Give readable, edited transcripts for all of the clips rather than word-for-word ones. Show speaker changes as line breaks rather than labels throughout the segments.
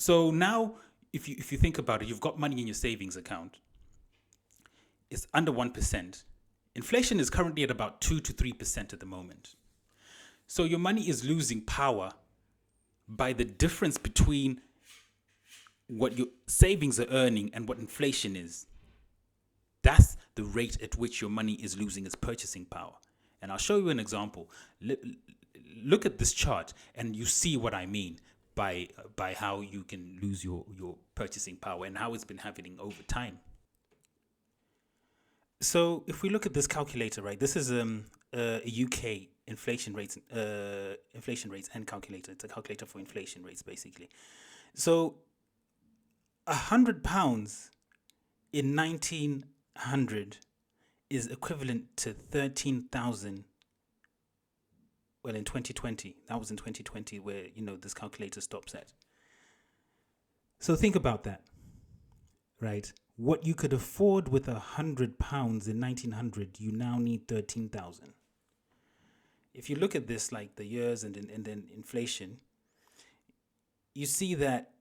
So now, if you think about it, you've got money in your savings account. It's under 1%. Inflation is currently at about 2 to 3% at the moment. So your money is losing power by the difference between what your savings are earning and what inflation is. That's the rate at which your money is losing its purchasing power. And I'll show you an example. Look at this chart and you see what I mean by how you can lose your purchasing power and how it's been happening over time. So if we look at this calculator, right, this is a UK inflation rates and calculator. It's a calculator for inflation rates, basically. So £100 in 1900 is equivalent to 13,000. Well, in 2020, that was in 2020 where this calculator stops at. So think about that, right? What you could afford with £100 in 1900, you now need 13,000. If you look at this, like the years and then inflation, you see that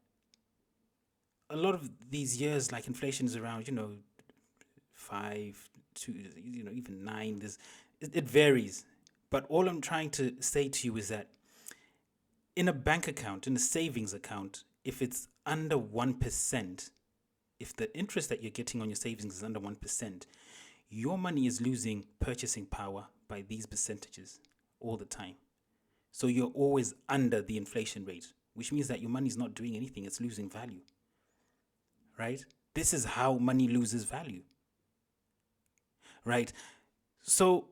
a lot of these years, like inflation is around, 5 to, even 9. It varies. But all I'm trying to say to you is that in a bank account, in a savings account, if it's under 1%, if the interest that you're getting on your savings is under 1%, your money is losing purchasing power by these percentages all the time. So you're always under the inflation rate, which means that your money is not doing anything. It's losing value, right? This is how money loses value, right? So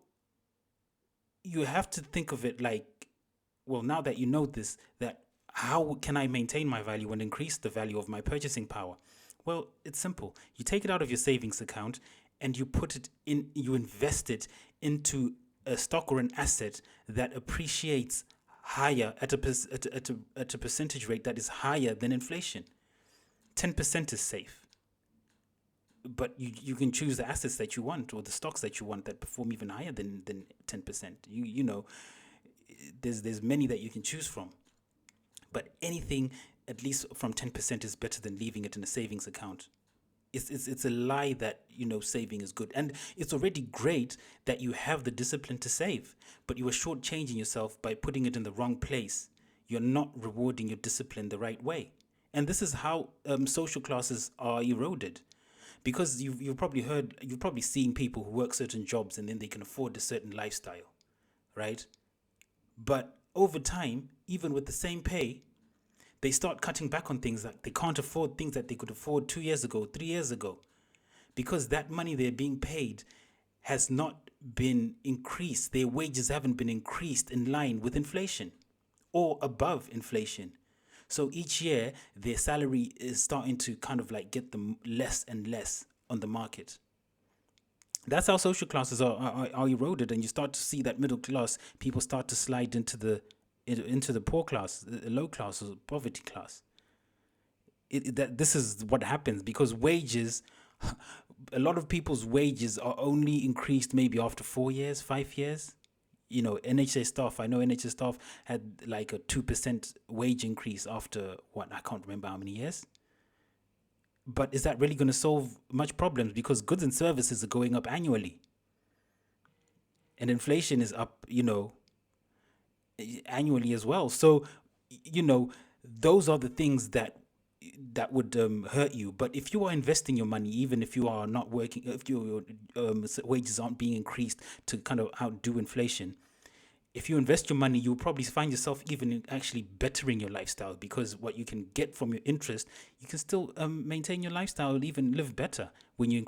you have to think of it like, well, now that you know this, that how can I maintain my value and increase the value of my purchasing power? Well, it's simple. You take it out of your savings account and you put it in, you invest it into a stock or an asset that appreciates higher at a percentage rate that is higher than inflation. 10% is safe. But you can choose the assets that you want or the stocks that you want that perform even higher than 10%. There's many that you can choose from. But anything at least from 10% is better than leaving it in a savings account. It's a lie that saving is good, and it's already great that you have the discipline to save, but you are shortchanging yourself by putting it in the wrong place. You're not rewarding your discipline the right way, and this is how social classes are eroded. Because you've probably seen people who work certain jobs and then they can afford a certain lifestyle, right? But over time, even with the same pay, they start cutting back on things that they can't afford, things that they could afford 2 years ago, 3 years ago, because that money they're being paid has not been increased. Their wages haven't been increased in line with inflation or above inflation. So each year, their salary is starting to kind of like get them less and less on the market. That's how social classes are eroded, and you start to see that middle class people start to slide into the poor class, the low class, or poverty class. This is what happens because wages, a lot of people's wages are only increased maybe after 4 years, 5 years. NHS staff, I know NHS staff had like a 2% wage increase after I can't remember how many years. But is that really going to solve much problems? Because goods and services are going up annually. And inflation is up, annually as well. So, those are the things that would hurt you. But if you are investing your money, even if you are not working, if your wages aren't being increased to kind of outdo inflation, if you invest your money, you'll probably find yourself even actually bettering your lifestyle, because what you can get from your interest, you can still maintain your lifestyle, even live better when you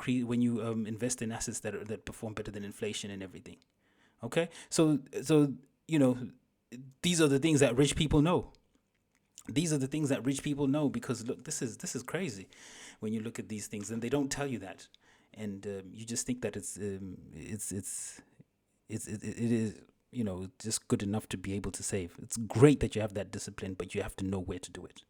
invest in assets that perform better than inflation and everything. Okay, so these are the things that rich people know. These are the things that rich people know, because look, this is crazy when you look at these things, and they don't tell you that, and you just think that it is just good enough to be able to save. It's great that you have that discipline, but you have to know where to do it.